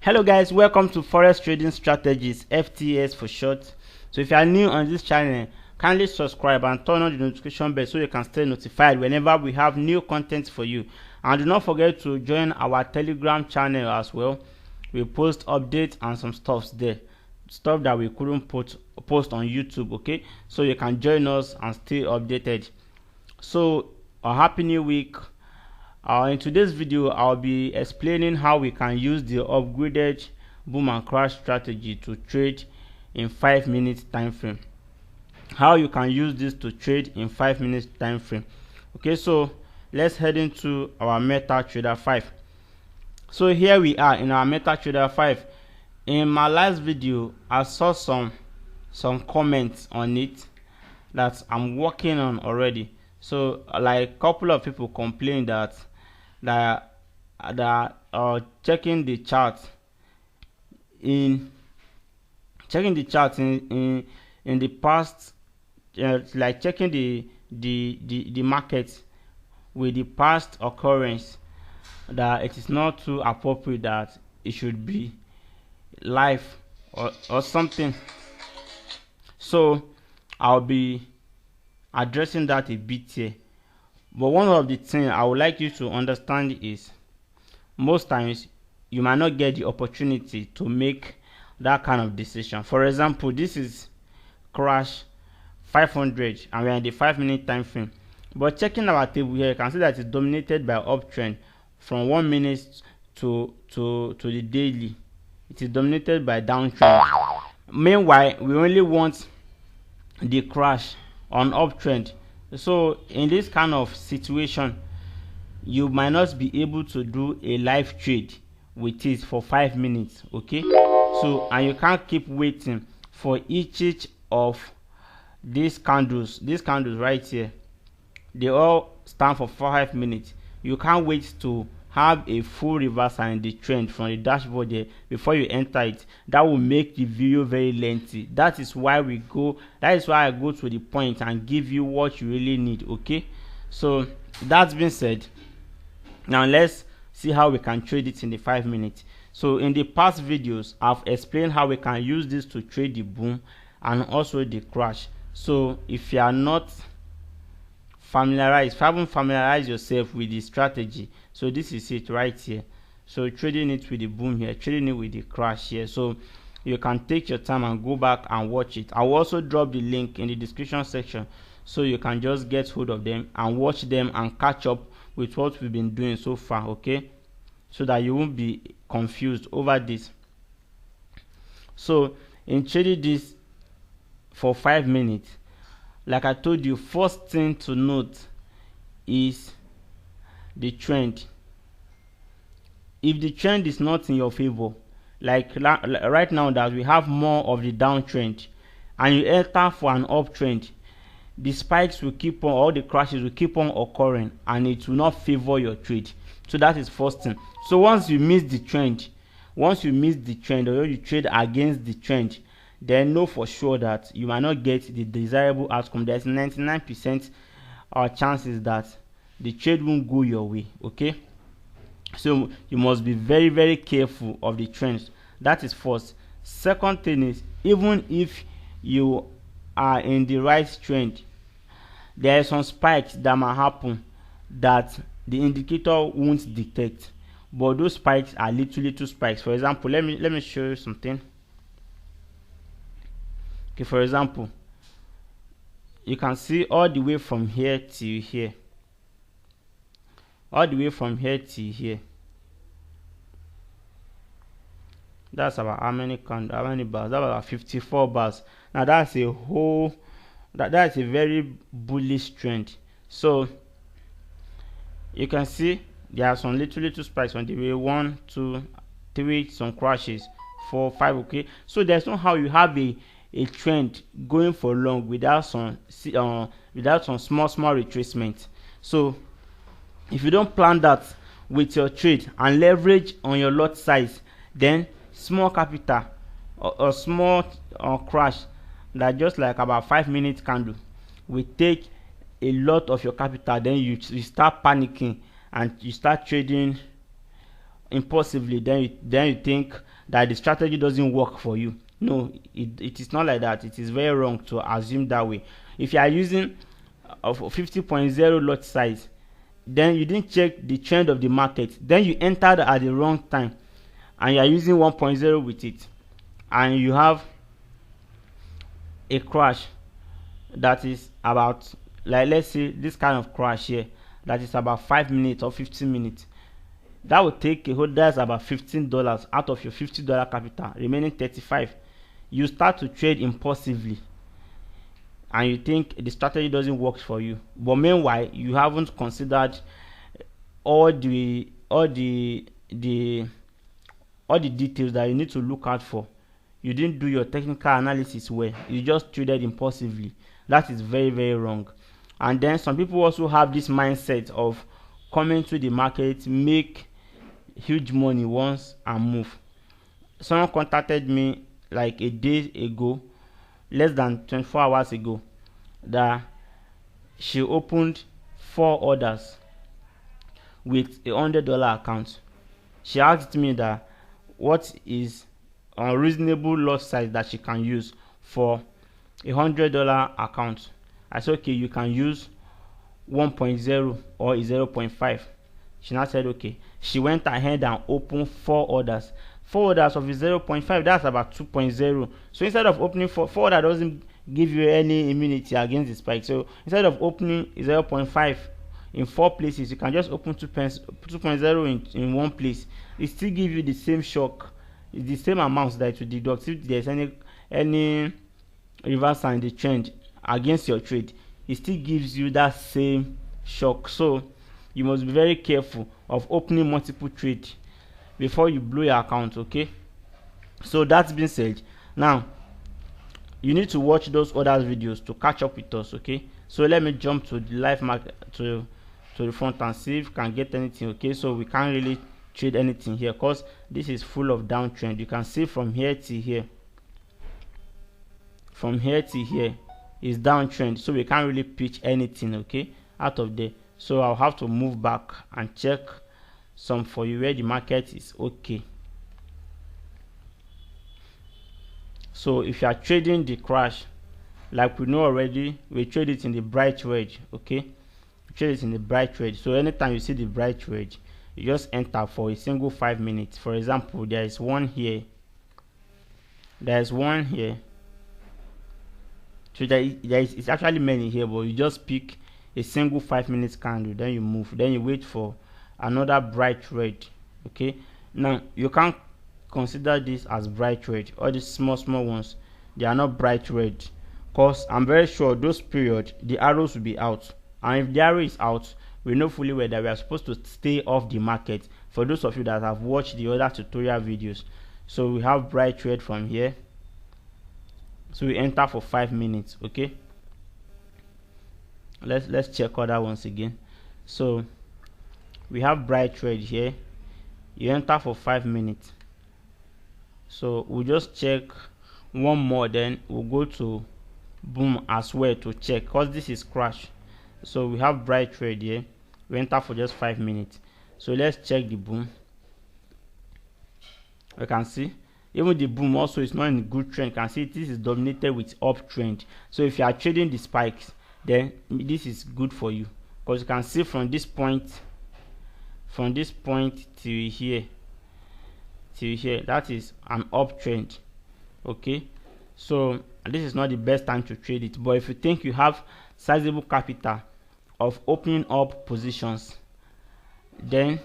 Hello guys, welcome to Forex Trading Strategies, FTS for short. So if you are new on this channel, kindly subscribe and turn on the notification bell so you can stay notified whenever we have new content for you. And do not forget to join our Telegram channel as well. We post updates and some stuffs there, stuff that we couldn't post on YouTube. Okay, so you can join us and stay updated. So a happy new week. In today's video, I'll be explaining how we can use the upgraded boom and crash strategy to trade in 5 minutes time frame. How you can use this to trade in 5 minutes time frame. Okay, so let's head into our MetaTrader 5. So here we are in our MetaTrader 5. In my last video, I saw some comments on it that I'm working on already. So like a couple of people complained that checking the chart in the past, like checking the market with the past occurrence, that it is not too appropriate that it should be live or something. So I'll be addressing that a bit here. But one of the things I would like you to understand is most times you might not get the opportunity to make that kind of decision. For example, this is crash 500 and we're in the 5 minute time frame. But checking our table here, you can see that it's dominated by uptrend from 1 minute to the daily. It is dominated by downtrend. Meanwhile, we only want the crash on uptrend. So in this kind of situation, you might not be able to do a live trade with it for 5 minutes. Okay, so and you can't keep waiting for each of these candles right here. They all stand for 5 minutes. You can't wait to have a full reversal in the trend from the dashboard there before you enter it. That will make the video very lengthy. That is why I go to the point and give you what you really need. Okay, so that's been said, now let's see how we can trade it in the 5 minutes. So in the past videos, I've explained how we can use this to trade the boom and also the crash. So if you are not familiarized, if you haven't familiarized yourself with the strategy, so this is it right here. So trading it with the boom here, trading it with the crash here. So you can take your time and go back and watch it. I will also drop the link in the description section so you can just get hold of them and watch them and catch up with what we've been doing so far. Okay, so that you won't be confused over this. So in trading this for 5 minutes, like I told you, first thing to note is the trend. If the trend is not in your favor, like right now that we have more of the downtrend and you enter for an uptrend, the spikes will keep on, all the crashes will keep on occurring and it will not favor your trade. So that is first thing. So once you miss the trend or you trade against the trend, then know for sure that you might not get the desirable outcome. There's 99% chances that the trade won't go your way. Okay, so you must be very, very careful of the trends. That is first. Second thing is, even if you are in the right trend, there are some spikes that might happen that the indicator won't detect, but those spikes are little spikes. For example, let me show you something. Okay, for example, you can see all the way from here to here, all the way from here to here. That's about how many bars? That's about 54 bars. Now that's a whole, that's a very bullish trend. So you can see there are some little spikes on the way, 1, 2, 3, some crashes, 4, 5. Okay, so there's no how you have a trend going for long without some small retracement. So if you don't plan that with your trade and leverage on your lot size, then small capital or small crash that just like about 5 minute candle will take a lot of your capital. Then you start panicking and you start trading impulsively. Then you think that the strategy doesn't work for you. No, it is not like that. It is very wrong to assume that way. If you are using a 50.0 lot size, then you didn't check the trend of the market, then you entered at the wrong time, and you are using 1.0 with it, and you have a crash that is about, like, let's say this kind of crash here, that is about 5 minutes or 15 minutes, that will take a whole, that's about $15 out of your $50 capital, remaining 35. You start to trade impulsively, and you think the strategy doesn't work for you, but meanwhile you haven't considered all the details that you need to look out for. You didn't do your technical analysis well, you just traded impulsively. That is very, very wrong. And then some people also have this mindset of coming to the market, make huge money once and move. Someone contacted me like a day ago, less than 24 hours ago, that she opened 4 orders with a $100 account. She asked me that what is a reasonable lot size that she can use for a $100 account. I said, okay, you can use 1.0 or 0.5. She now said, okay. She went ahead and opened 4 orders. 4 orders of 0.5, that's about 2.0. So instead of opening 4 that doesn't give you any immunity against the spike. So instead of opening 0.5 in 4 places, you can just open 2.0 in 1 place. It still gives you the same shock. It's the same amount that you deduct if there's any reversal in the trend against your trade. It still gives you that same shock. So you must be very careful of opening multiple trades before you blow your account. Okay, so that's been said. Now you need to watch those other videos to catch up with us. Okay, so let me jump to the live market, to the front, and see if we can get anything. Okay, so we can't really trade anything here because this is full of downtrend. You can see from here to here, from here to here is downtrend, so we can't really pitch anything, okay, out of there. So I'll have to move back and check some for you where the market is okay. So if you are trading the crash, like we know already, we trade it in the bright red. Okay, we trade it in the bright red. So anytime you see the bright red, you just enter for a single 5 minutes. For example, there is one here, there's one here, so it's actually many here, but you just pick a single 5 minutes candle, then you move, then you wait for another bright red. Okay, now you can't consider this as bright red. All these small ones, they are not bright red, because I'm very sure those periods the arrows will be out, and if the arrow is out, we know fully well that we are supposed to stay off the market, for those of you that have watched the other tutorial videos. So we have bright red from here, so we enter for 5 minutes. Okay, let's check other ones again. So we have bright red here, you enter for 5 minutes. So we'll just check one more, then we'll go to boom as well to check, because this is crash. So we have bright red here, we enter for just 5 minutes. So let's check the boom. You can see even the boom also is not in a good trend. You can see this is dominated with uptrend. So if you are trading the spikes, then this is good for you, because you can see from this point to here, that is an uptrend. Okay, so this is not the best time to trade it, but if you think you have sizable capital of opening up positions, then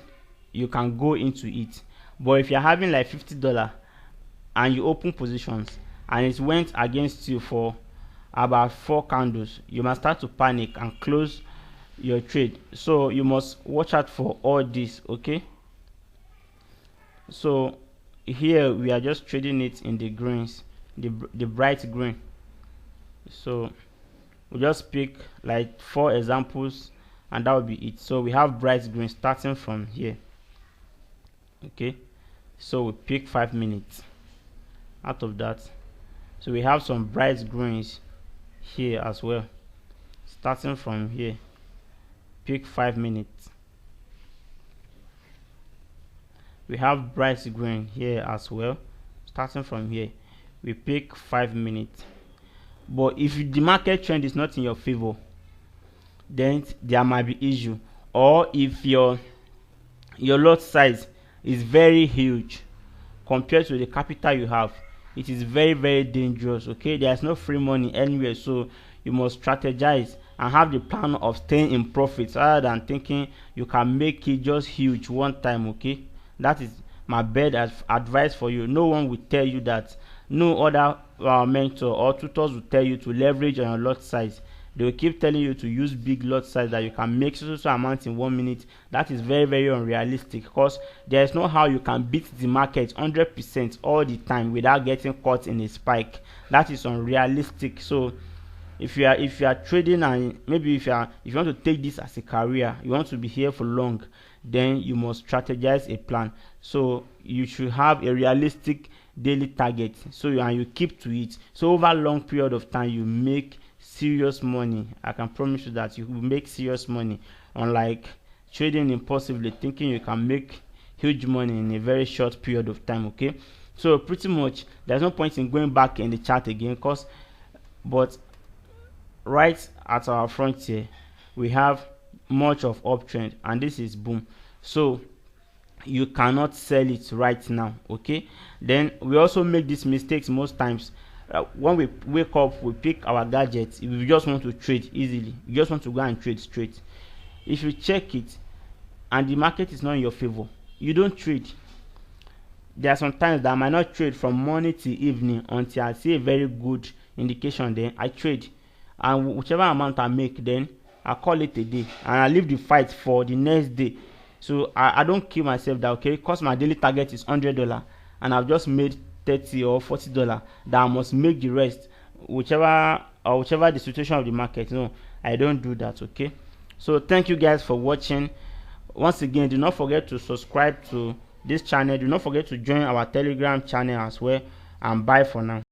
you can go into it. But if you're having like $50 and you open positions and it went against you for about 4 candles, you must start to panic and close your trade. So you must watch out for all this. Okay, so here we are just trading it in the greens, the bright green. So we just pick like 4 examples, and that will be it. So we have bright green starting from here. Okay, so we pick 5 minutes out of that. So we have some bright greens here as well, starting from here, pick 5 minutes. We have bright green here as well, starting from here, we pick 5 minutes. But if the market trend is not in your favor, then there might be issue. Or if your lot size is very huge compared to the capital you have, it is very, very dangerous. Okay, there's no free money anywhere, so you must strategize and have the plan of staying in profits rather than thinking you can make it just huge one time. Okay, that is my best advice for you. No one will tell you that. No other mentor or tutors will tell you to leverage on your lot size. They will keep telling you to use big lot size that you can make so amount in 1 minute. That is very, very unrealistic, because there is no how you can beat the market 100% all the time without getting caught in a spike. That is unrealistic. So if you are trading, and maybe if you want to take this as a career, you want to be here for long, then you must strategize a plan. So you should have a realistic daily target, and you keep to it. So over a long period of time, you make serious money. I can promise you that you will make serious money, unlike trading impulsively thinking you can make huge money in a very short period of time. Okay, so pretty much there's no point in going back in the chart again, but right at our front here we have much of uptrend, and this is boom. So you cannot sell it right now. Okay, then we also make these mistakes most times. When we wake up, we pick our gadgets. If we just want to trade easily, you just want to go and trade straight. If you check it and the market is not in your favor, you don't trade. There are some times that I might not trade from morning till evening until I see a very good indication, then I trade, and whichever amount I make, then I call it a day and I leave the fight for the next day. So I don't kill myself that, okay, because my daily target is $100 and I've just made $30 or $40, that I must make the rest, whichever the situation of the market. No, I don't do that. Okay, so thank you guys for watching. Once again, do not forget to subscribe to this channel. Do not forget to join our Telegram channel as well, and bye for now.